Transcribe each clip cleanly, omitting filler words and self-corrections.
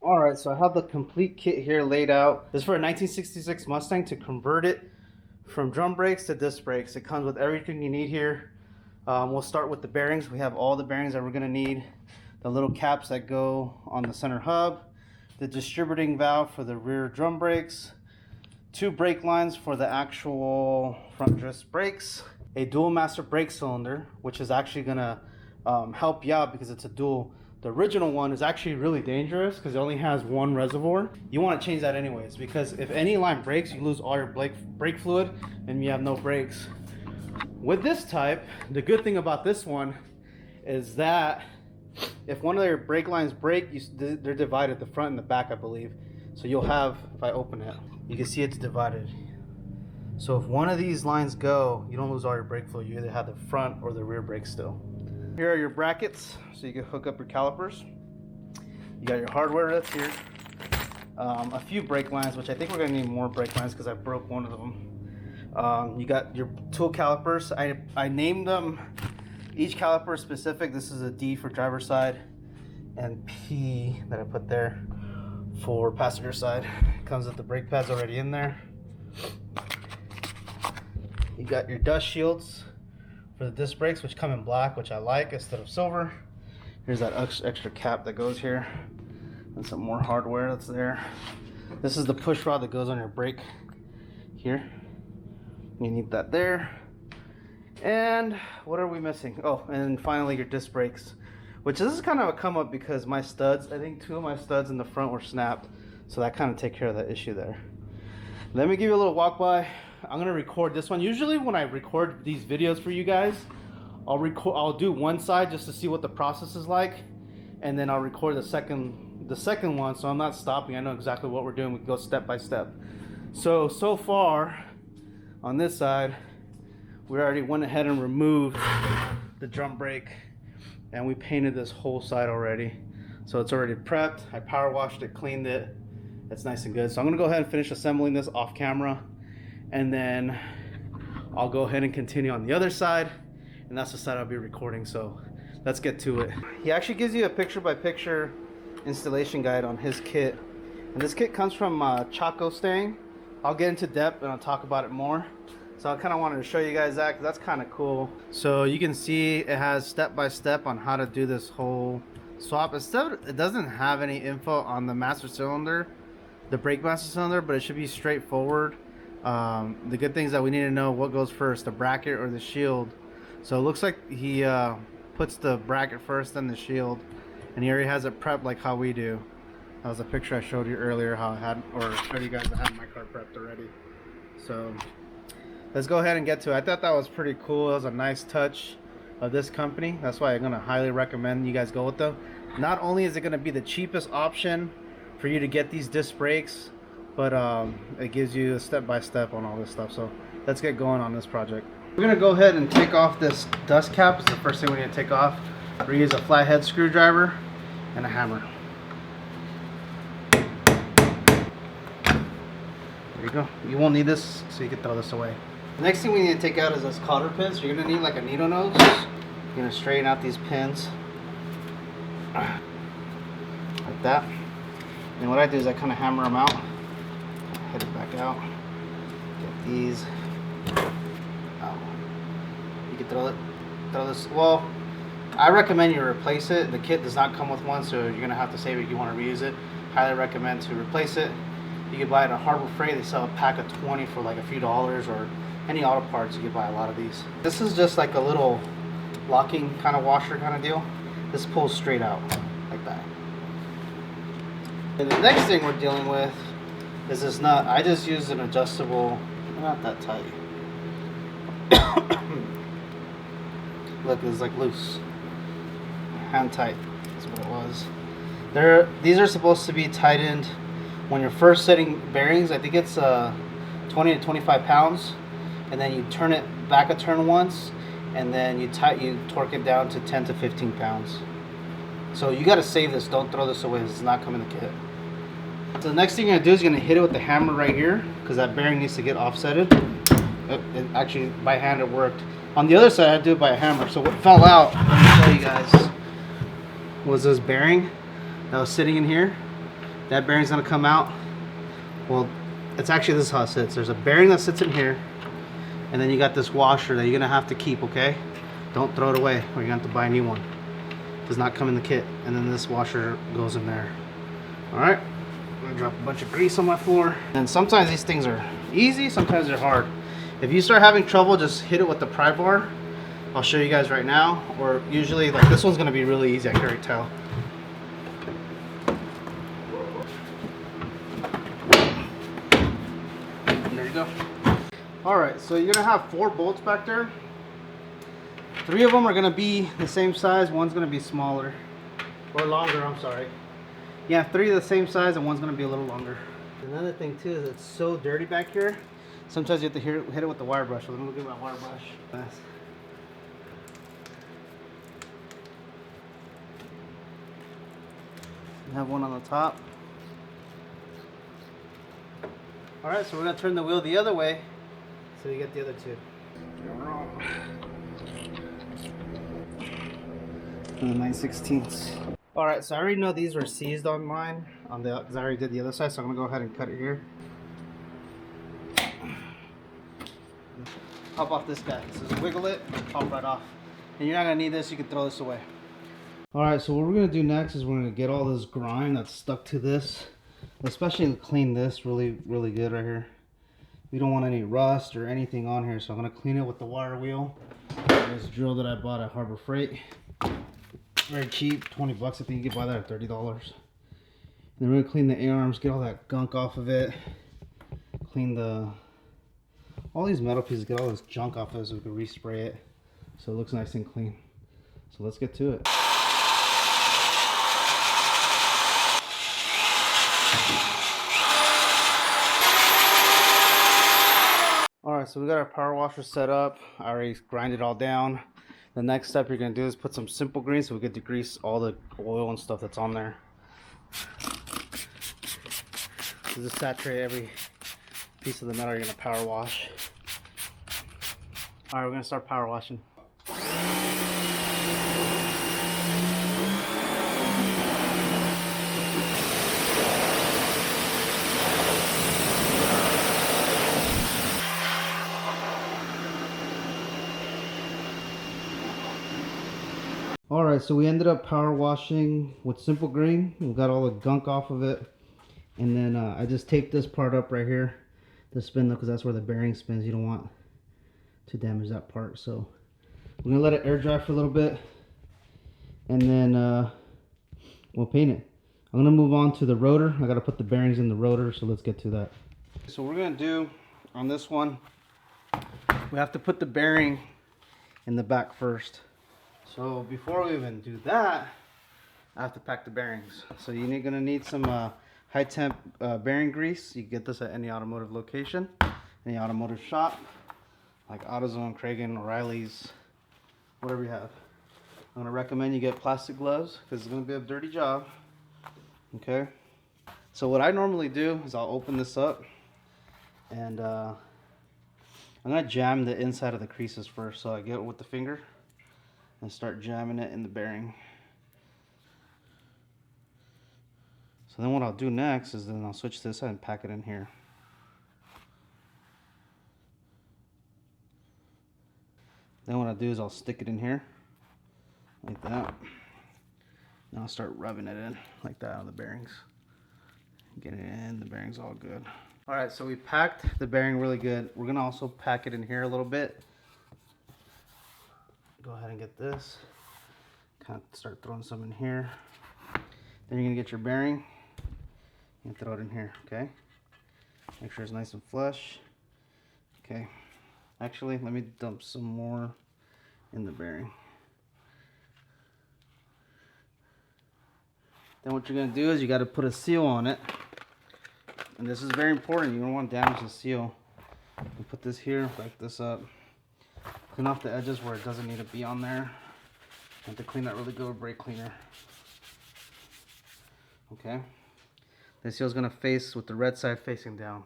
Alright, so I have the complete kit here laid out. This is for a 1966 Mustang to convert it from drum brakes to disc brakes. It comes with everything you need here. We'll start with the bearings. We have all the bearings that we're going to need. The little caps that go on the center hub. The distributing valve for the rear drum brakes. 2 brake lines for the actual front disc brakes. A dual master brake cylinder, which is actually going to help you out because it's a dual. The original one is actually really dangerous because it only has 1 reservoir. You want to change that anyways, because if any line breaks, you lose all your brake fluid and you have no brakes. With this type, the good thing about this one is that if one of your brake lines break, they're divided, the front and the back, I believe. So you'll have, if I open it, you can see it's divided. So if one of these lines go, you don't lose all your brake fluid. You either have the front or the rear brake still. Here are your brackets, so you can hook up your calipers. You got your hardware that's here. A few brake lines, which I think we're gonna need more brake lines because I broke one of them. You got your tool calipers. I named them, each caliper specific. This is a D for driver side and P that I put there for passenger side. It comes with the brake pads already in there. You got your dust shields for the disc brakes, which come in black, which I like instead of silver. Here's that extra cap that goes here, and some more hardware that's there. This is the push rod that goes on your brake here. You need that there. And what are we missing? Oh, and finally your disc brakes, which this is kind of a come up because my studs, I think 2 of my studs in the front were snapped, so that kind of take care of that issue there. Let me give you a little walk by. I'm gonna record this one. Usually when I record these videos for you guys, I'll do one side just to see what the process is like, and then I'll record the second one, so I'm not stopping. I know exactly what we're doing. We can go step by step. So far on this side, we already went ahead and removed the drum brake, and we painted this whole side already. So it's already prepped. I power washed it, cleaned it. It's nice and good. So I'm gonna go ahead and finish assembling this off camera, and then I'll go ahead and continue on the other side, and that's the side I'll be recording. So let's get to it. He actually gives you a picture-by-picture installation guide on his kit, and this kit comes from Chocostang. I'll get into depth and I'll talk about it more. So I kind of wanted to show you guys that because that's kind of cool. So you can see it has step-by-step on how to do this whole swap. It doesn't have any info on the master cylinder, the brake master cylinder, but it should be straightforward. The good thing is that we need to know what goes first, the bracket or the shield. So it looks like he puts the bracket first, then the shield, and he already has it prepped like how we do. That was a picture I showed you earlier, how I had, or showed you guys I had my car prepped already. So let's go ahead and get to it. I thought that was pretty cool. It was a nice touch of this company. That's why I'm going to highly recommend you guys go with them. Not only is it going to be the cheapest option for you to get these disc brakes, but it gives you a step-by-step on all this stuff. So let's get going on this project. We're going to go ahead and take off this dust cap. It's the first thing we need to take off. We're going to use a flathead screwdriver and a hammer. There you go. You won't need this, so you can throw this away. The next thing we need to take out is this cotter pins. You're going to need like a needle nose. You're going to straighten out these pins like that. And what I do is I kind of hammer them out, hit it back out, get these out. You can throw this. Well, I recommend you replace it. The kit does not come with one, so you're going to have to save it if you want to reuse it. Highly recommend to replace it. You can buy it at Harbor Freight. They sell a pack of 20 for like a few dollars, or any auto parts you can buy a lot of these. This is just like a little locking kind of washer kind of deal. This pulls straight out like that. And the next thing we're dealing with is this nut. I just used an adjustable, not that tight. Look, it's like loose. Hand tight, that's what it was. These are supposed to be tightened when you're first setting bearings. I think it's 20 to 25 pounds. And then you turn it back a turn once, and then you torque it down to 10 to 15 pounds. So you got to save this. Don't throw this away. This does not come in the kit. So the next thing you're going to do is you're going to hit it with the hammer right here, because that bearing needs to get offsetted. Actually, by hand it worked. On the other side, I do it by a hammer. So what fell out, let me show you guys, was this bearing that was sitting in here. that bearing's gonna come out. Well, it's actually, this is how it sits. There's a bearing that sits in here, and then you got this washer that you're gonna have to keep, okay? Don't throw it away, or you're gonna have to buy a new one. It does not come in the kit. And then this washer goes in there. All right, I'm gonna drop a bunch of grease on my floor. And sometimes these things are easy, sometimes they're hard. If you start having trouble, just hit it with the pry bar. I'll show you guys right now. Or usually, like this one's gonna be really easy, I can already tell. There you go. All right, so you're gonna have 4 bolts back there. 3 of them are gonna be the same size, one's gonna be smaller. Or longer, I'm sorry. Yeah, 3 of the same size and one's gonna be a little longer. Another thing too is it's so dirty back here. Sometimes you have to hit it with the wire brush. So let me go get my wire brush. Fast. You have one on the top. All right, so we're gonna turn the wheel the other way so you get the other 2. And the 9/16. All right, so I already know these were seized on mine, because I already did the other side, so I'm gonna go ahead and cut it here. Pop off this guy. So just wiggle it and pop right off. And you're not gonna need this, you can throw this away. All right, so what we're gonna do next is we're gonna get all this grime that's stuck to this, especially clean this really good right here. We don't want any rust or anything on here, so I'm gonna clean it with the wire wheel. This drill that I bought at Harbor Freight. Very cheap, 20 bucks. I think you can buy that at $30. And then we're gonna clean the A-arms, get all that gunk off of it. Clean all these metal pieces, get all this junk off of it so we can respray it so it looks nice and clean. So let's get to it. Alright, so we got our power washer set up. I already grinded it all down. The next step you're going to do is put some simple grease so we get to grease all the oil and stuff that's on there. So just saturate every piece of the metal you're going to power wash. Alright, we're going to start power washing. Alright, so we ended up power washing with Simple Green. We got all the gunk off of it. And then I just taped this part up right here, the spindle, because that's where the bearing spins. You don't want to damage that part. So we're going to let it air dry for a little bit. And then we'll paint it. I'm going to move on to the rotor. I got to put the bearings in the rotor, so let's get to that. So we're going to do, on this one, we have to put the bearing in the back first. So before we even do that, I have to pack the bearings. So you're gonna need some high temp bearing grease. You can get this at any automotive location, any automotive shop, like AutoZone, Kragen, O'Reilly's, whatever you have. I'm gonna recommend you get plastic gloves because it's gonna be a dirty job. Okay. So what I normally do is I'll open this up and I'm gonna jam the inside of the creases first. So I get it with the finger and start jamming it in the bearing. So then what I'll do next is then I'll switch this side and pack it in here. Then what I'll do is I'll stick it in here like that. And I'll start rubbing it in like that on the bearings. Get it in, the bearing's all good. Alright, so we packed the bearing really good. We're gonna also pack it in here a little bit. Go ahead and get this, kind of start throwing some in here. Then you're gonna get your bearing and throw it in here, okay? Make sure it's nice and flush. Okay, actually let me dump some more in the bearing. Then what you're gonna do is you got to put a seal on it, and this is very important. You don't want to damage the seal. You put this here, back this up. Clean off the edges where it doesn't need to be on there. You have to clean that really good with brake cleaner. Okay. The seal is going to face with the red side facing down.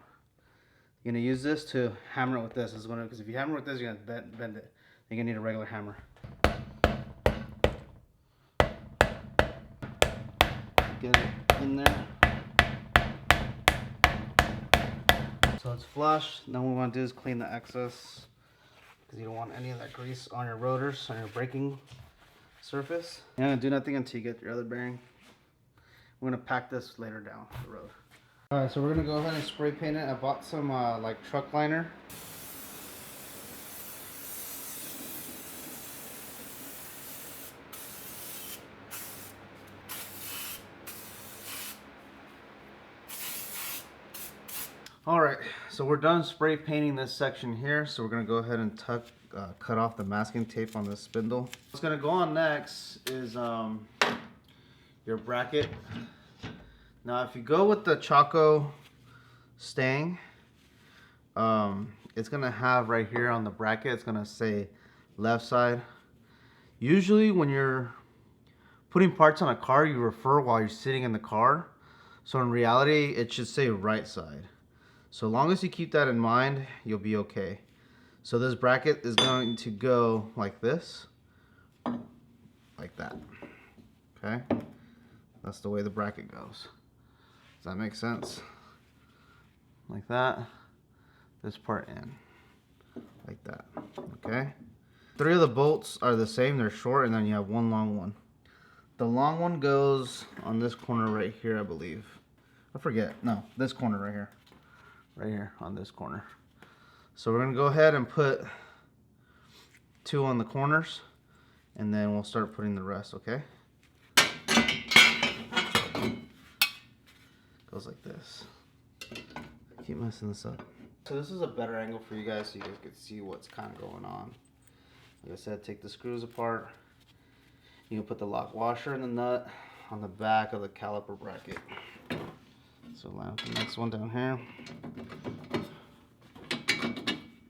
You're going to use this to hammer it with this. Because if you hammer with this, you're going to bend it. You're going to need a regular hammer. Get it in there. it's flush. Then what we want to do is clean the excess, because you don't want any of that grease on your rotors, on your braking surface. You're gonna do nothing until you get your other bearing. We're gonna pack this later down the road. All right, so we're gonna go ahead and spray paint it. I bought some like truck liner. All right, so we're done spray painting this section here. So we're gonna go ahead and cut off the masking tape on this spindle. What's gonna go on next is your bracket. Now, if you go with the Chocostang, it's gonna have right here on the bracket, it's gonna say left side. Usually when you're putting parts on a car, you refer while you're sitting in the car. So in reality, it should say right side. So long as you keep that in mind, you'll be okay. So this bracket is going to go like this, like that, okay? That's the way the bracket goes. Does that make sense? Like that, this part in, like that, okay? 3 of the bolts are the same, they're short, and then you have one long one. The long one goes on this corner right here, I believe. I forget, no, this corner right here. Right here on this corner. So we're gonna go ahead and put 2 on the corners, and then we'll start putting the rest, okay? Goes like this. Keep messing this up. So this is a better angle for you guys so you guys can see what's kind of going on. Like I said, take the screws apart. You can put the lock washer and the nut on the back of the caliper bracket. So line up the next one down here.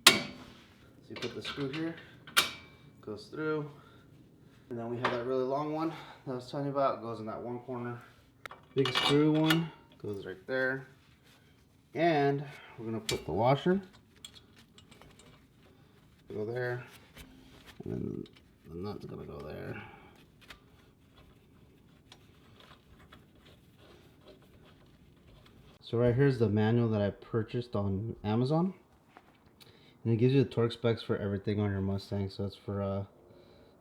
So you put the screw here, goes through, and then we have that really long one that I was telling you about, goes in that one corner. Big screw one goes right there, and we're gonna put the washer, go there, and then the nut's gonna go there. So right here's the manual that I purchased on Amazon, and it gives you the torque specs for everything on your Mustang. So it's for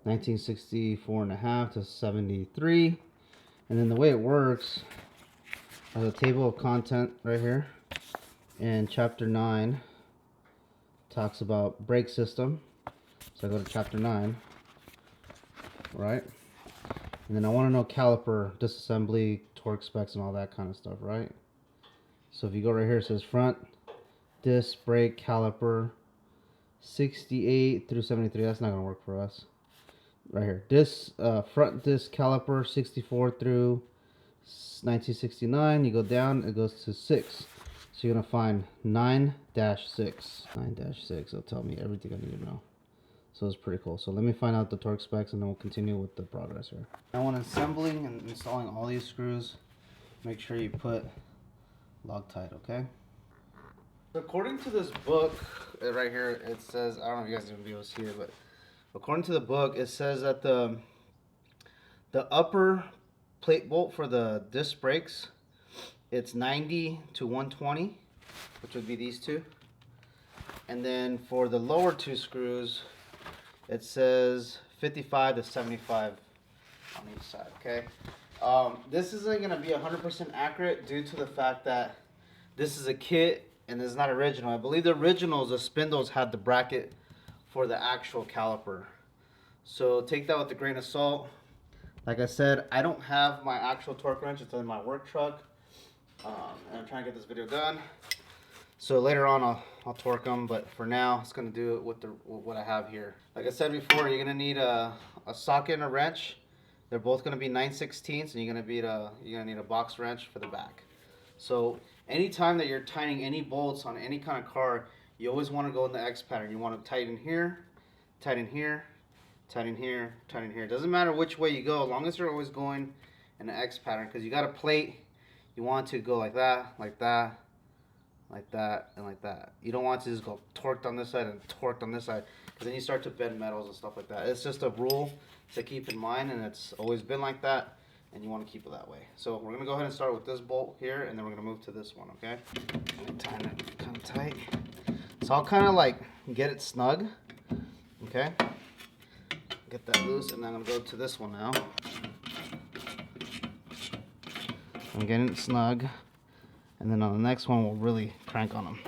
1964.5 to 73, and then the way it works, there's a table of content right here, and chapter 9 talks about brake system. So I go to chapter 9, right, and then I want to know caliper, disassembly, torque specs, and all that kind of stuff, right? So if you go right here, it says front disc brake caliper 68 through 73. That's not gonna work for us. Right here, front disc caliper 64 through 1969. You go down, it goes to 6. So you're gonna find 9-6. 9-6. It'll tell me everything I need to know. So it's pretty cool. So let me find out the torque specs, and then we'll continue with the progress here. Now, when assembling and installing all these screws, make sure you put Loctite, okay? According to this book right here, it says, I don't know if you guys are gonna be able to see it, but according to the book, it says that the upper plate bolt for the disc brakes, it's 90 to 120, which would be these two. And then for the lower 2 screws, it says 55 to 75 on each side, okay? This isn't going to be 100% accurate due to the fact that this is a kit and it's not original. I believe the originals, the spindles, had the bracket for the actual caliper. So take that with a grain of salt. Like I said, I don't have my actual torque wrench. It's in my work truck. And I'm trying to get this video done. So later on I'll torque them, but for now it's going to do it with what I have here. Like I said before, you're going to need a socket and a wrench. They're both going to be 9/16, and you're going to need a box wrench for the back. So anytime that you're tightening any bolts on any kind of car, you always want to go in the X pattern. You want to tighten here, tighten here, tighten here, tighten here. It doesn't matter which way you go, as long as you're always going in the X pattern, because you got a plate. You want to go like that, like that, like that, and like that. You don't want to just go torqued on this side and torqued on this side, because then you start to bend metals and stuff like that. It's just a rule to keep in mind, and it's always been like that. and you want to keep it that way. So we're gonna go ahead and start with this bolt here, and then we're gonna move to this one, okay? Tighten it kind of tight. So I'll kind of like get it snug, okay? Get that loose, and then I'm gonna go to this one now. I'm getting it snug, and then on the next one we'll really crank on them.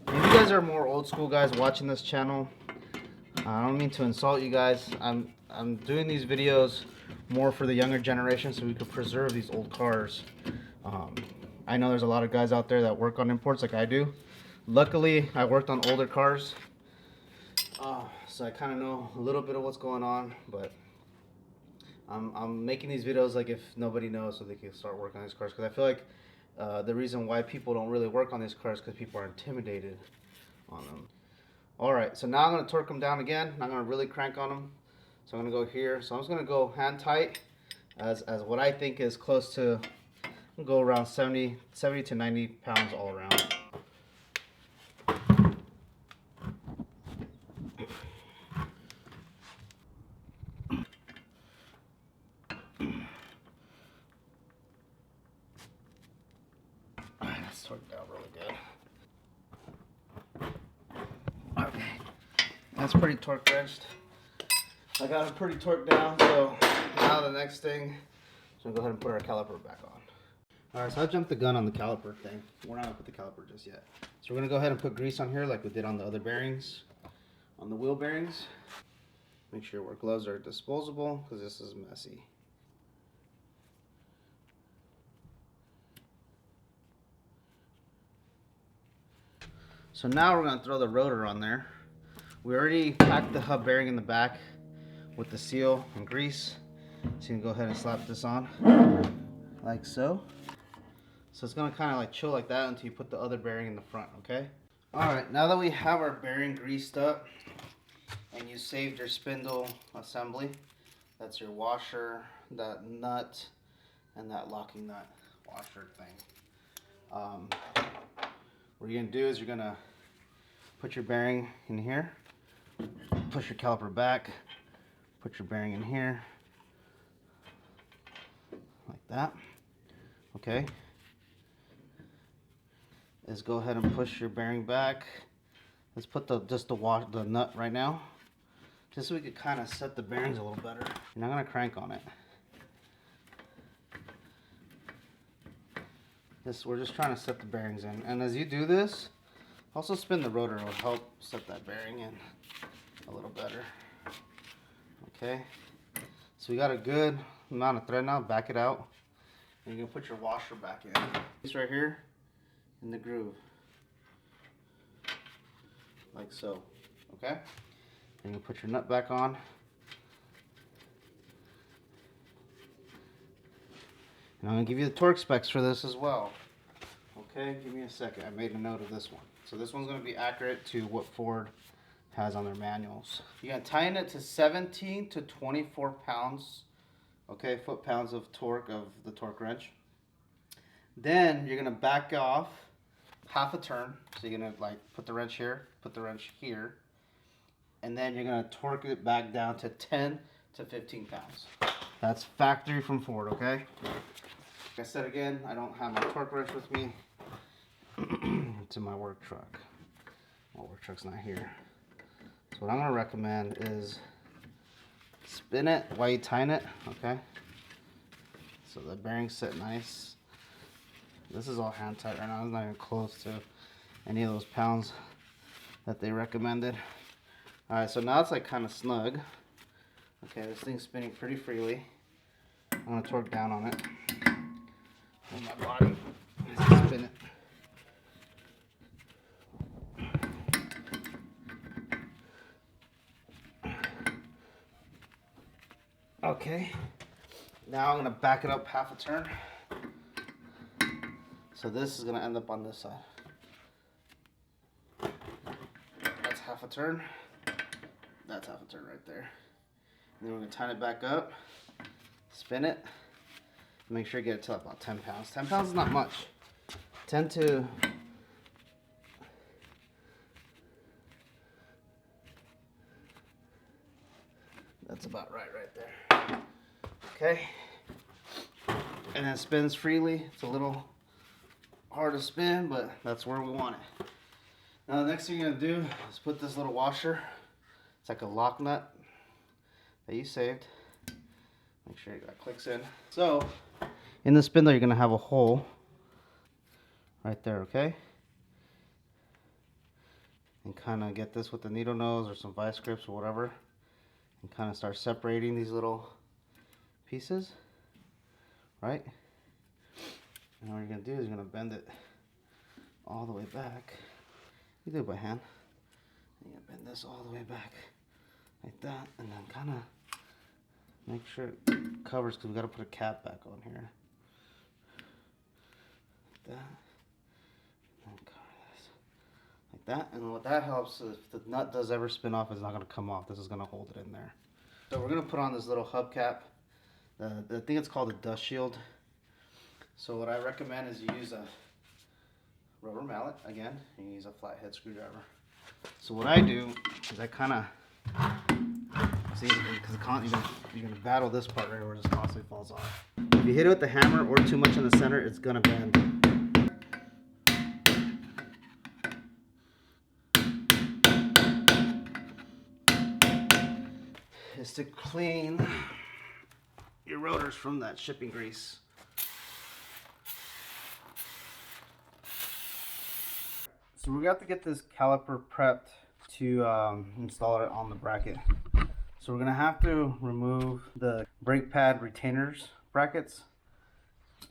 If you guys are more old school guys watching this channel, I don't mean to insult you guys. I'm doing these videos more for the younger generation so we could preserve these old cars. I know there's a lot of guys out there that work on imports like I do. Luckily, I worked on older cars, so I kind of know a little bit of what's going on. But I'm making these videos like if nobody knows, so they can start working on these cars. Because I feel like the reason why people don't really work on these cars is because people are intimidated on them. Alright, so now I'm going to torque them down again. I'm going to really crank on them. So I'm going to go here. So I'm just going to go hand tight as what I think is close to, I'll go around 70 to 90 pounds all around. Alright, that's torqued down really good. Okay, that's pretty torque wrenched. I got it pretty torqued down, so now the next thing, so we'll go ahead and put our caliper back on. Alright, so I jumped the gun on the caliper thing. We're not going to put the caliper just yet. So we're going to go ahead and put grease on here like we did on the other bearings, on the wheel bearings. Make sure our gloves are disposable because this is messy. So now we're going to throw the rotor on there. We already packed the hub bearing in the back with the seal and grease. So you can go ahead and slap this on like so. So it's going to kind of like chill like that until you put the other bearing in the front, okay? Alright, now that we have our bearing greased up and you saved your spindle assembly, that's your washer, that nut, and that locking nut washer thing. What you're going to do is you're going to put your bearing in here, push your caliper back, put your bearing in here, like that, okay? Is go ahead and push your bearing back. Let's put the nut right now, just so we could kind of set the bearings a little better. And I'm going to crank on it. We're just trying to set the bearings in, and as you do this, also spin the rotor. It'll help set that bearing in a little better. Okay, so we got a good amount of thread now. Back it out, and you're gonna put your washer back in. It's right here in the groove, like so. Okay, and you put your nut back on. And I'm going to give you the torque specs for this as well. Okay, give me a second. I made a note of this one. So this one's going to be accurate to what Ford has on their manuals. You're going to tighten it to 17 to 24 pounds, okay, foot-pounds of torque of the torque wrench. Then you're going to back off half a turn. So you're going to like put the wrench here, put the wrench here, and then you're going to torque it back down to 10 to 15 pounds. That's factory from Ford, okay? Like I said again, I don't have my torque wrench with me. It's in my work truck. My work truck's not here. So what I'm going to recommend is spin it while you tighten it, okay? So the bearings sit nice. This is all hand tight right now. It's not even close to any of those pounds that they recommended. Alright, so now it's like kind of snug. Okay, this thing's spinning pretty freely. I'm going to torque down on it. On my body. Let's spin it. Okay, now I'm going to back it up half a turn. So this is going to end up on this side. That's half a turn. That's half a turn right there. And then we're going to tighten it back up, spin it, make sure you get it to about 10 pounds. 10 pounds is not much. 10 to That's about right there. Okay. And it spins freely. It's a little hard to spin, but that's where we want it. Now the next thing you're gonna do is put this little washer. It's like a lock nut that you saved. Make sure that clicks in. So in the spindle you're gonna have a hole right there, okay? And kind of get this with the needle nose or some vice grips or whatever, and kind of start separating these little pieces, right? And what you're gonna do is you're gonna bend it all the way back. You do it by hand. You're gonna bend this all the way back like that, and then kind of make sure it covers, because we gotta put a cap back on here. Like that. And cover this like that. And what that helps is if the nut does ever spin off, it's not gonna come off. This is gonna hold it in there. So we're gonna put on this little hubcap. I think it's called a dust shield. So what I recommend is you use a rubber mallet again, and you use a flathead screwdriver. So what I do is I kind of see, because you're gonna battle this part right where this constantly falls off. If you hit it with the hammer or too much in the center, it's gonna bend. Is to clean your rotors from that shipping grease. So we got to get this caliper prepped to install it on the bracket. So we're gonna have to remove the brake pad retainers brackets,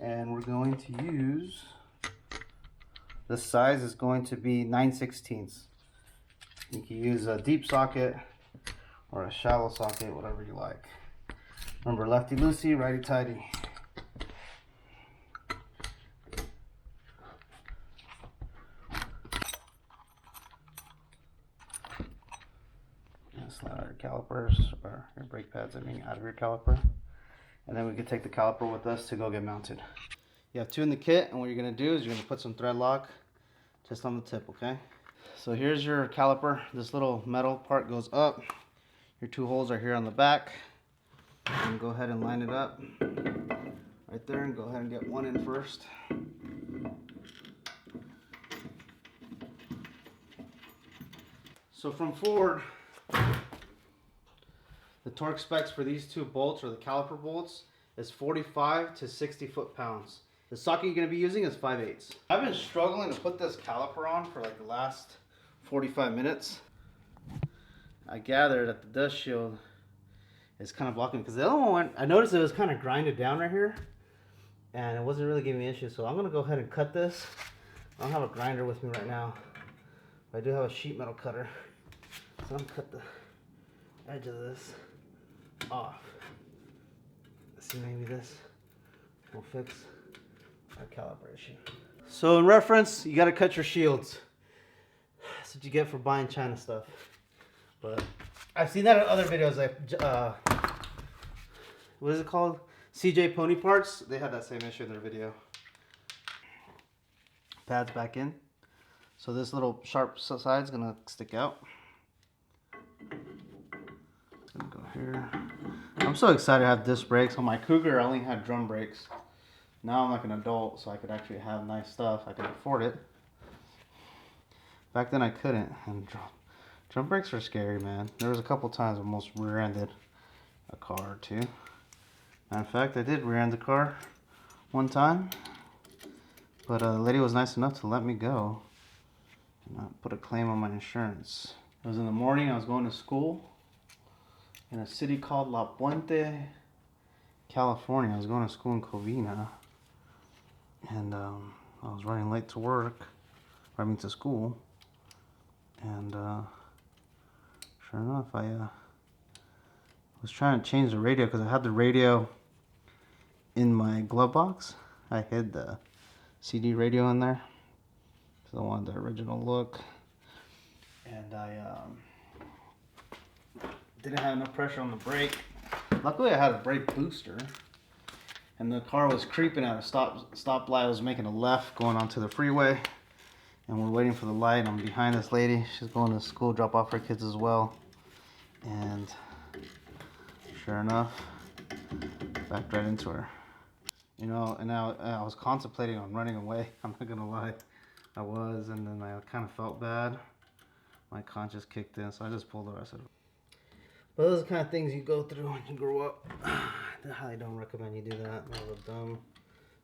and we're going to use, the size is going to be 9/16. You can use a deep socket or a shallow socket, whatever you like. Remember, lefty loosey, righty tighty. Slide out your calipers, or your brake pads, out of your caliper. And then we can take the caliper with us to go get mounted. You have two in the kit, and what you're gonna do is you're gonna put some thread lock just on the tip, okay? So here's your caliper. This little metal part goes up. Your two holes are here on the back. And go ahead and line it up right there, and go ahead and get one in first. So from Ford, the torque specs for these two bolts, or the caliper bolts, is 45 to 60 foot-pounds. The socket you're going to be using is 5/8. I've been struggling to put this caliper on for like the last 45 minutes. I gathered that the dust shield is kind of blocking, because the other one, I noticed it was kind of grinded down right here, and it wasn't really giving me issues. So I'm going to go ahead and cut this. I don't have a grinder with me right now, but I do have a sheet metal cutter. So I'm going to cut the edge of this off. Let's see, maybe this will fix our calibration. So in reference, you got to cut your shields. That's what you get for buying China stuff. But I've seen that in other videos, like what is it called? CJ Pony Parts. They had that same issue in their video. Pads back in. So this little sharp side is gonna stick out. It's gonna go here. I'm so excited to have disc brakes. On my Cougar, I only had drum brakes. Now I'm like an adult, so I could actually have nice stuff. I could afford it. Back then I couldn't. And drum brakes are scary, man. There was a couple times I almost rear-ended a car or two. Matter of fact, I did rear-end the car one time, but the lady was nice enough to let me go and not put a claim on my insurance. It was in the morning. I was going to school in a city called La Puente, California. I was going to school in Covina, and I was running late to work, to school, and sure enough, I was trying to change the radio, because I had the radio in my glove box. I hid the CD radio in there, so I wanted the original look, and I didn't have enough pressure on the brake. Luckily I had a brake booster, and the car was creeping at a stop light. I was making a left going onto the freeway, and we're waiting for the light. I'm behind this lady. She's going to school, drop off her kids as well, and Sure enough, backed right into her. You know, and now I was contemplating on running away. I'm not gonna lie, I was, and then I kind of felt bad. My conscience kicked in, so I just pulled the rest of it. But those are the kind of things you go through when you grow up. I highly don't recommend you do that. That was a dumb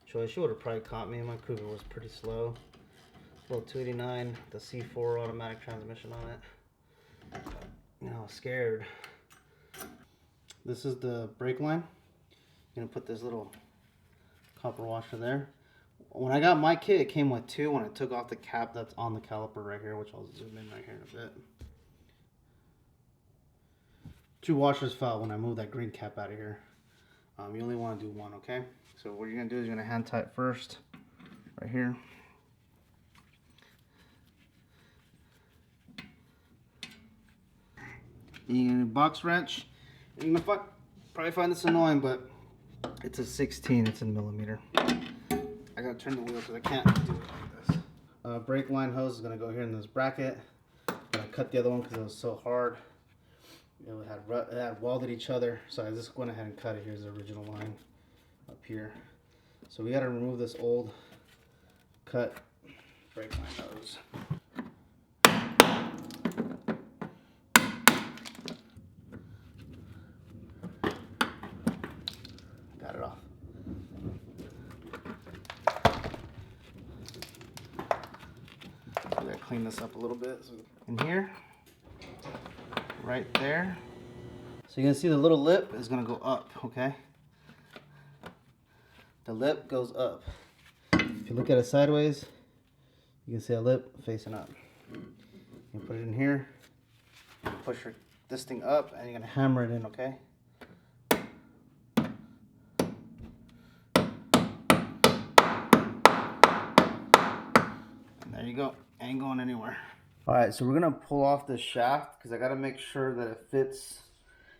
choice. She would have probably caught me. My Cougar was pretty slow. Little 289, the C4 automatic transmission on it. You know, I was scared. This is the brake line. You're gonna put this little copper washer there. When I got my kit, it came with two. When I took off the cap that's on the caliper right here, which I'll zoom in right here in a bit. Two washers fell when I moved that green cap out of here. You only want to do one, okay? So what you're gonna do is you're gonna hand tie it first, right here. You're gonna box wrench. You're gonna probably find this annoying, but it's a 16. It's in millimeter. I gotta turn the wheel because I can't do it like this. Brake line hose is gonna go here in this bracket. I cut the other one because it was so hard. It had welded each other, so I just went ahead and cut it. Here's the original line up here. So we got to remove this old cut brake line hose. Got it off. I gotta clean this up a little bit. So in here, right there. So you can see the little lip is gonna go up, okay? The lip goes up. If you look at it sideways, you can see a lip facing up. You put it in here, push this thing up, and you're gonna hammer it in, okay? And there you go, ain't going anywhere. All right, so we're gonna pull off this shaft because I gotta make sure that it fits.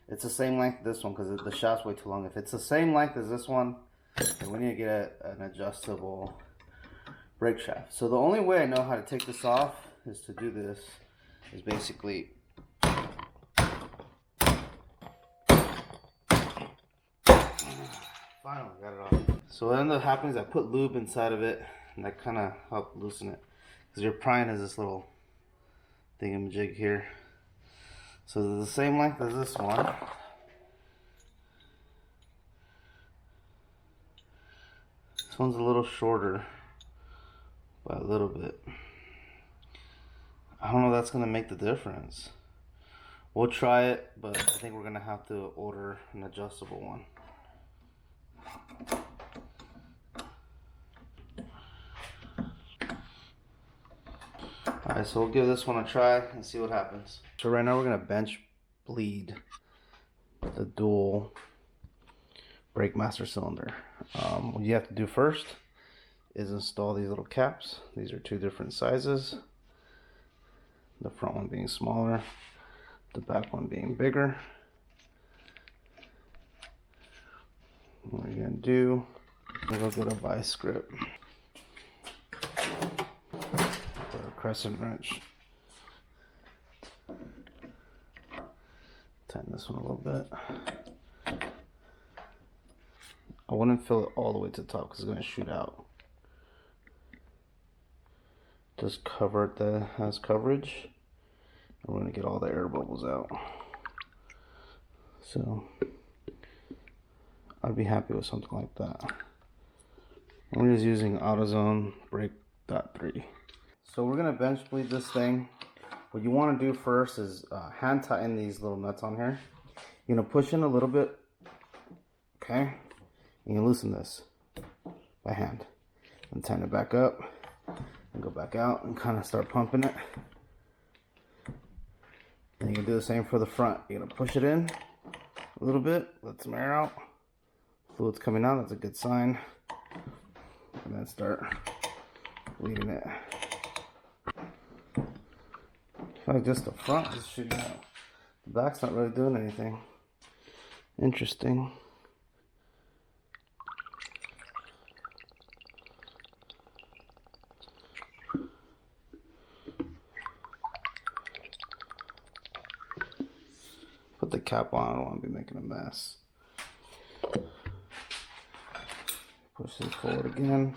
It's the same length as this one because the shaft's way too long. If it's the same length as this one, then we need to get an adjustable brake shaft. So the only way I know how to take this off is to do this. Is basically finally got it off. So what ends up happening is I put lube inside of it, and that kind of helped loosen it because your prying is this little thingamajig here. So they're the same length as this one. This one's a little shorter by a little bit. I don't know if that's gonna make the difference. We'll try it, but I think we're gonna have to order an adjustable one. Alright, so we'll give this one a try and see what happens. So right now we're gonna bench bleed the dual brake master cylinder. What you have to do first is install these little caps. These are two different sizes. The front one being smaller, the back one being bigger. What you're gonna do, we'll get a vice grip. Crescent wrench. Tighten this one a little bit. I wouldn't fill it all the way to the top because it's going to shoot out. Just cover it that has coverage. And we're going to get all the air bubbles out. So I'd be happy with something like that. I'm just using AutoZone Brake .3. So we're gonna bench bleed this thing. What you want to do first is hand tighten these little nuts on here. You're gonna push in a little bit, okay? And you loosen this by hand, and tighten it back up, and go back out, and kind of start pumping it. And you can do the same for the front. You're gonna push it in a little bit, let some air out. Fluid's coming out. That's a good sign. And then start bleeding it. Like just the front is shooting out. The back's not really doing anything. Interesting. Put put the cap on. I don't want to be making a mess. Push this forward again.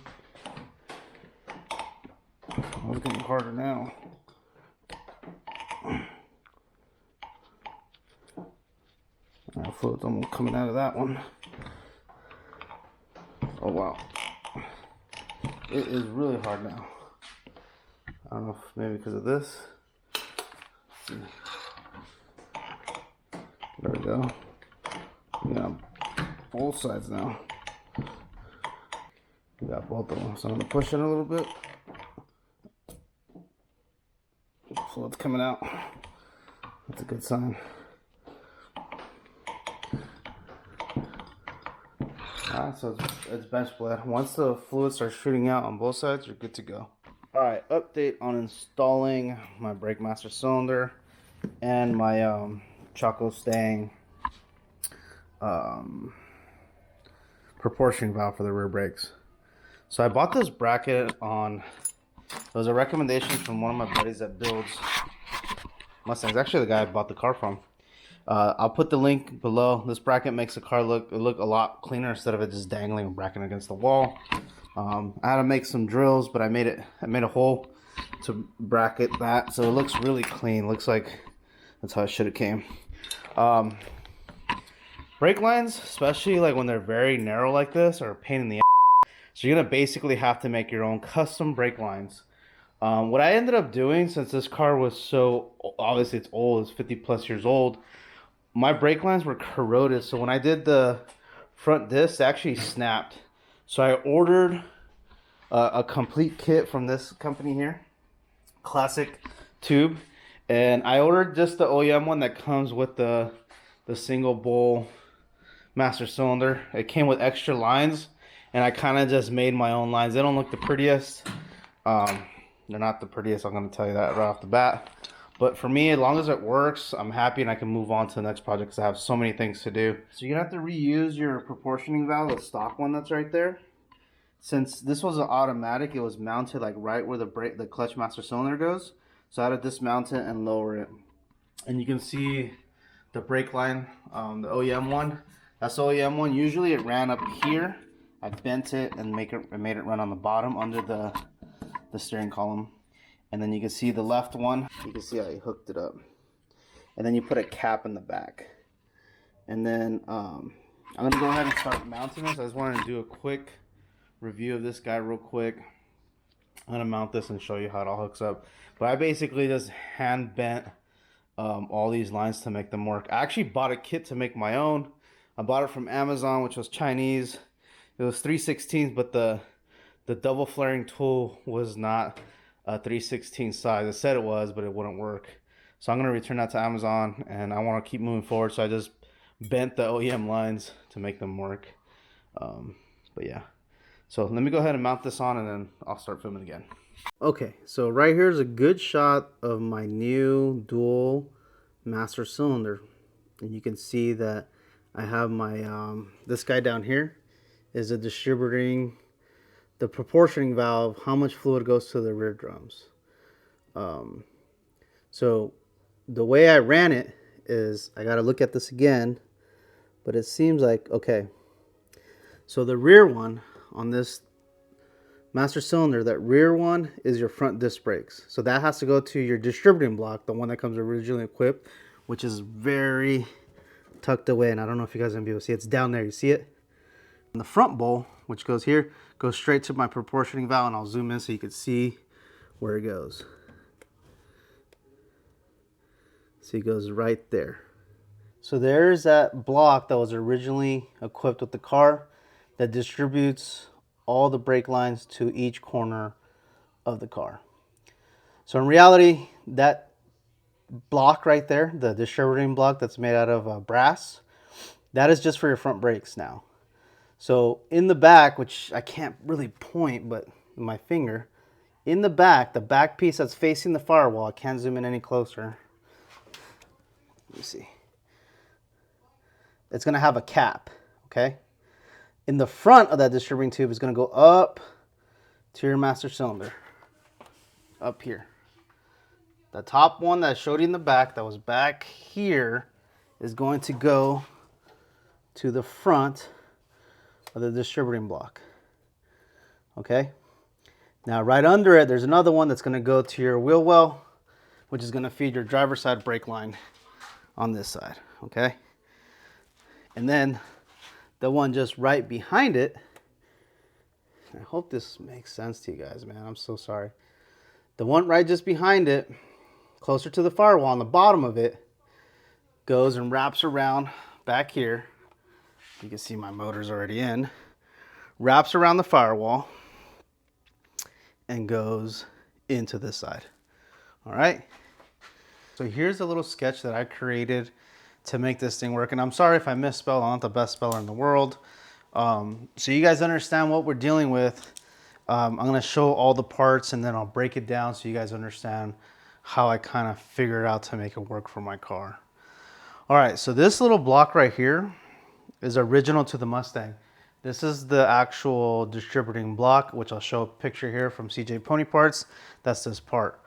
Oh, it's getting harder now. Fluid's almost coming out of that one. Oh wow. It is really hard now. I don't know if maybe because of this. Let's see. There we go. Yeah, both sides now. We got both of them. So I'm gonna push it a little bit. Fluid's coming out. That's a good sign. Alright, so it's bench bled. Once the fluid starts shooting out on both sides, you're good to go. Alright, update on installing my brake master cylinder and my Chocostang proportioning valve for the rear brakes. So I bought this bracket on, it was a recommendation from one of my buddies that builds Mustangs. Actually the guy I bought the car from. I'll put the link below. This bracket makes the car look a lot cleaner instead of it just dangling and bracketing against the wall. I had to make some drills, but I made a hole to bracket that, so it looks really clean. Looks like that's how it should have came. Brake lines, especially like when they're very narrow like this, are a pain in the ass. So you're gonna basically have to make your own custom brake lines. What I ended up doing, since this car was so, obviously it's old, it's 50 plus years old, my brake lines were corroded, so when I did the front disc, it actually snapped. So I ordered a complete kit from this company here, Classic Tube, and I ordered just the OEM one that comes with the single bowl master cylinder. It came with extra lines, and I kind of just made my own lines. They don't look the prettiest. They're not the prettiest, I'm going to tell you that right off the bat. But for me, as long as it works, I'm happy and I can move on to the next project because I have so many things to do. So you're going to have to reuse your proportioning valve, the stock one that's right there. Since this was an automatic, it was mounted like right where the clutch master cylinder goes. So I had to dismount it and lower it. And you can see the brake line, the OEM one. That's the OEM one. Usually it ran up here. I bent it and made it run on the bottom under the steering column. And then you can see the left one, you can see how I hooked it up. And then you put a cap in the back. And then I'm gonna go ahead and start mounting this. I just wanted to do a quick review of this guy real quick. I'm gonna mount this and show you how it all hooks up. But I basically just hand bent all these lines to make them work. I actually bought a kit to make my own. I bought it from Amazon, which was Chinese. It was 3/16, but the double flaring tool was not a 3/16 size. It said it was, but it wouldn't work. So I'm going to return that to Amazon, and I want to keep moving forward. So I just bent the OEM lines to make them work. But yeah. So let me go ahead and mount this on, and then I'll start filming again. Okay, so right here is a good shot of my new dual master cylinder. And you can see that I have my, this guy down here is a distributing the proportioning valve, how much fluid goes to the rear drums. So the way I ran it is, I got to look at this again, but it seems like, okay, so the rear one on this master cylinder, that rear one is your front disc brakes. So that has to go to your distributing block, the one that comes originally equipped, which is very tucked away, and I don't know if you guys are gonna be able to see it. It's down there, you see it? And the front bowl, which goes here, goes straight to my proportioning valve, and I'll zoom in so you can see where it goes. See, it goes right there. So there's that block that was originally equipped with the car that distributes all the brake lines to each corner of the car. So in reality, that block right there, the distributing block that's made out of brass, that is just for your front brakes now. So in the back, which I can't really point, but with my finger, in the back piece that's facing the firewall, I can't zoom in any closer. Let me see. It's going to have a cap, okay? In the front of that distributing tube is going to go up to your master cylinder, up here. The top one that I showed you in the back, that was back here, is going to go to the front of the distributing block. Okay? Now right under it, there's another one that's going to go to your wheel well, which is going to feed your driver's side brake line on this side. Okay? And then the one just right behind it, I hope this makes sense to you guys, man. I'm so sorry. The one right just behind it, closer to the firewall on the bottom of it, goes and wraps around back here. You can see my motor's already in. Wraps around the firewall and goes into this side. All right. So here's a little sketch that I created to make this thing work. And I'm sorry if I misspelled. I'm not the best speller in the world. So you guys understand what we're dealing with. I'm going to show all the parts and then I'll break it down so you guys understand how I kind of figured out to make it work for my car. All right, so this little block right here is original to the Mustang. This is the actual distributing block, which I'll show a picture here from CJ Pony Parts. That's this part.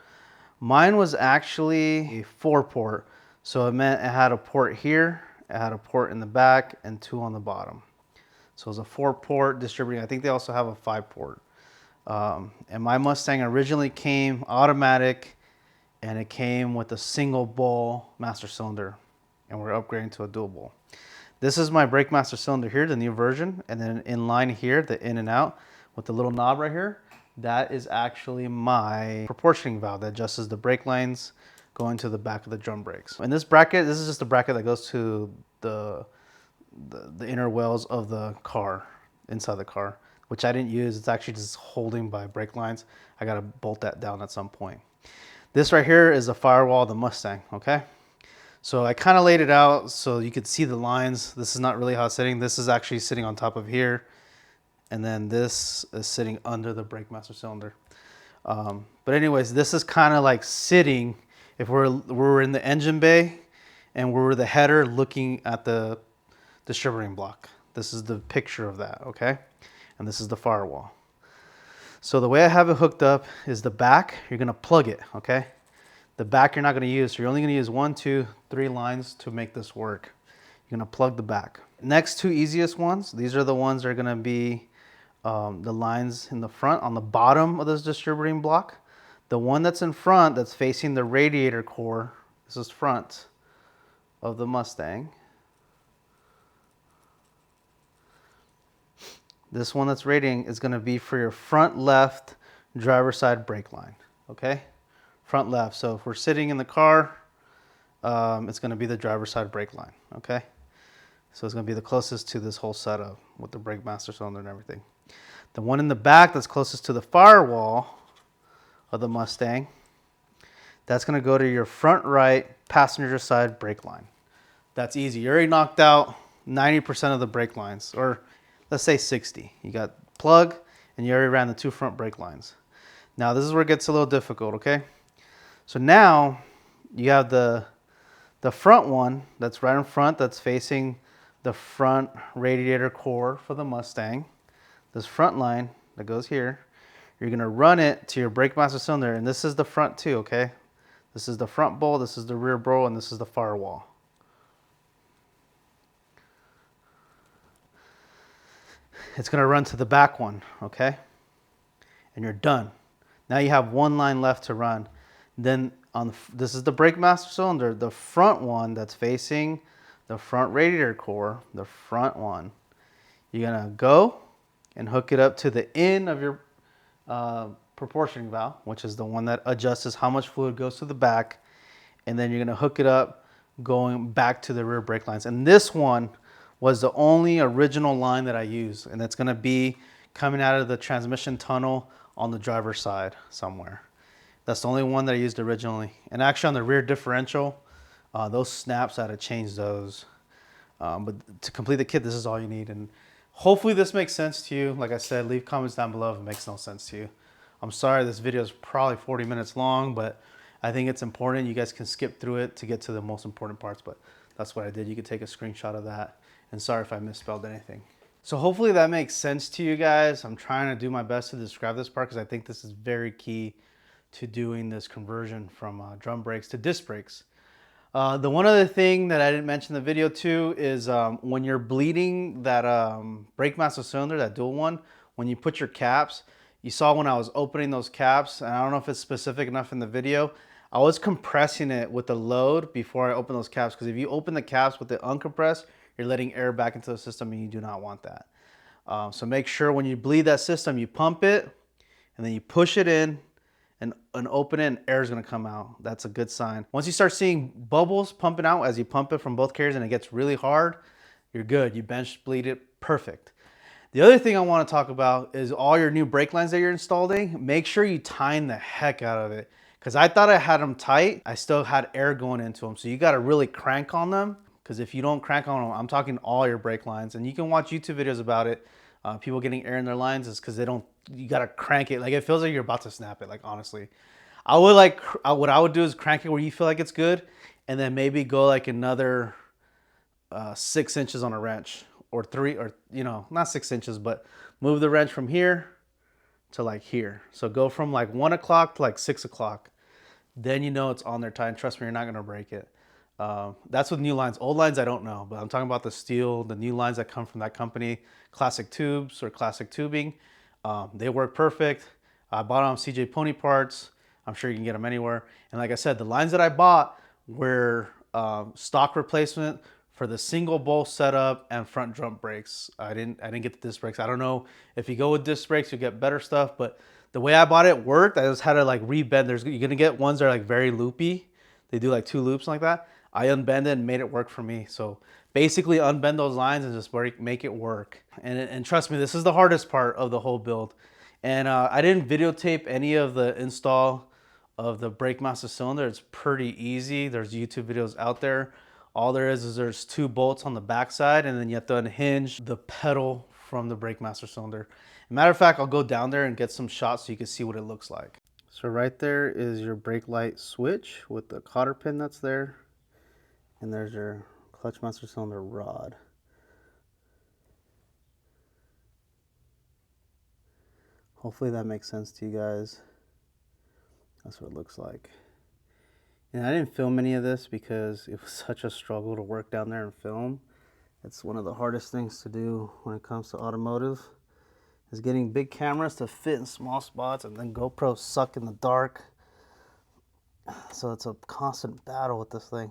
Mine was actually a 4-port. So it meant it had a port here, it had a port in the back, and 2 on the bottom. So it was a 4-port distributing. I think they also have a 5-port. And my Mustang originally came automatic, and it came with a single bowl master cylinder, and we're upgrading to a dual bowl. This is my brake master cylinder here, the new version, and then in line here, the in and out with the little knob right here, that is actually my proportioning valve that adjusts the brake lines going to the back of the drum brakes. And this bracket, this is just the bracket that goes to the inner wells of the car, inside the car, which I didn't use. It's actually just holding by brake lines. I gotta bolt that down at some point. This right here is the firewall of the Mustang, okay? So I kind of laid it out so you could see the lines. This is not really how it's sitting. This is actually sitting on top of here. And then this is sitting under the brake master cylinder. But anyways, this is kind of like sitting, if we're in the engine bay and we're the header looking at the distributing block. This is the picture of that, okay? And this is the firewall. So the way I have it hooked up is the back, you're gonna plug it, okay? The back you're not gonna use, so you're only gonna use 1, 2, 3 lines to make this work. You're gonna plug the back. Next 2 easiest ones, these are the ones that are gonna be the lines in the front on the bottom of this distributing block. The one that's in front that's facing the radiator core, this is front of the Mustang. This one that's radiating is going to be for your front left driver's side brake line, okay? Front left. So if we're sitting in the car, it's going to be the driver's side brake line, okay? So it's going to be the closest to this whole setup with the brake master cylinder and everything. The one in the back that's closest to the firewall of the Mustang, that's going to go to your front right passenger side brake line. That's easy. You already knocked out 90% of the brake lines, or let's say 60. You got plug and you already ran the 2 front brake lines. Now this is where it gets a little difficult, okay? So now you have the front one that's right in front, that's facing the front radiator core for the Mustang. This front line that goes here, you're gonna run it to your brake master cylinder, and this is the front too, okay? This is the front bowl, this is the rear bowl, and this is the firewall. It's gonna run to the back one, okay? And you're done. Now you have 1 line left to run. Then this is the brake master cylinder, the front one that's facing the front radiator core, the front one. You're gonna go and hook it up to the end of your proportioning valve, which is the one that adjusts how much fluid goes to the back. And then you're gonna hook it up going back to the rear brake lines. And this one was the only original line that I used, and it's gonna be coming out of the transmission tunnel on the driver's side somewhere. That's the only one that I used originally. And actually on the rear differential, those snaps, I had to change those. But to complete the kit, this is all you need. And hopefully this makes sense to you. Like I said, leave comments down below if it makes no sense to you. I'm sorry this video is probably 40 minutes long, but I think it's important. You guys can skip through it to get to the most important parts, but that's what I did. You could take a screenshot of that. And sorry if I misspelled anything. So hopefully that makes sense to you guys. I'm trying to do my best to describe this part because I think this is very key to doing this conversion from drum brakes to disc brakes. The one other thing that I didn't mention in the video too is when you're bleeding that brake master cylinder, that dual one, when you put your caps, you saw when I was opening those caps, and I don't know if it's specific enough in the video, I was compressing it with the load before I open those caps, because if you open the caps with it uncompressed, you're letting air back into the system and you do not want that. So make sure when you bleed that system, you pump it and then you push it in and open it, and air is going to come out. That's a good sign. Once you start seeing bubbles pumping out as you pump it from both carriers and it gets really hard, you're good. You bench bleed it perfect. The other thing I want to talk about is all your new brake lines that you're installing. Make sure you tighten the heck out of it, because I thought I had them tight. I still had air going into them. So you got to really crank on them, because if you don't crank on them, I'm talking all your brake lines, and you can watch YouTube videos about it. People getting air in their lines is because they don't, you got to crank it. Like, it feels like you're about to snap it. Like, honestly, I would what I would do is crank it where you feel like it's good, and then maybe go like another 6 inches on a wrench, or 3, or, you know, not 6 inches, but move the wrench from here to like here. So go from like 1 o'clock to like 6 o'clock. Then you know it's on there tight. And trust me, you're not going to break it. That's with new lines. Old lines, I don't know, but I'm talking about the steel, the new lines that come from that company, Classic Tubes or Classic Tubing. They work perfect. I bought them on CJ Pony Parts. I'm sure you can get them anywhere. And like I said, the lines that I bought were stock replacement for the single bolt setup and front drum brakes. I didn't get the disc brakes. I don't know if you go with disc brakes, you get better stuff, but the way I bought it worked. I just had to like rebend. You're gonna get ones that are like very loopy. They do like 2 loops like that. I unbend it and made it work for me. So basically unbend those lines and just make it work. And trust me, this is the hardest part of the whole build. And I didn't videotape any of the install of the brake master cylinder. It's pretty easy. There's YouTube videos out there. All there is there's 2 bolts on the backside, and then you have to unhinge the pedal from the brake master cylinder. Matter of fact, I'll go down there and get some shots so you can see what it looks like. So right there is your brake light switch with the cotter pin that's there. And there's your clutch master cylinder rod. Hopefully that makes sense to you guys. That's what it looks like. And I didn't film any of this because it was such a struggle to work down there and film. It's one of the hardest things to do when it comes to automotive, is getting big cameras to fit in small spots, and then GoPros suck in the dark. So it's a constant battle with this thing.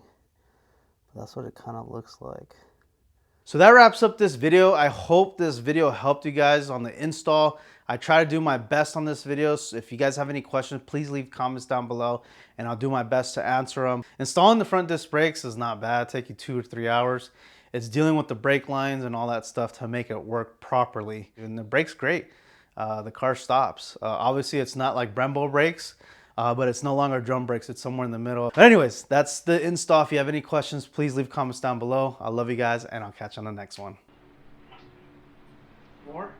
That's what it kind of looks like. So that wraps up this video. I hope this video helped you guys on the install. I try to do my best on this video. So if you guys have any questions, please leave comments down below and I'll do my best to answer them. Installing the front disc brakes is not bad. It'll take you 2 or 3 hours. It's dealing with the brake lines and all that stuff to make it work properly. And the brake's great. The car stops. Obviously, it's not like Brembo brakes. But it's no longer drum brakes, it's somewhere in the middle. But anyways, that's the install. If you have any questions, please leave comments down below. I love you guys, and I'll catch you on the next one. More?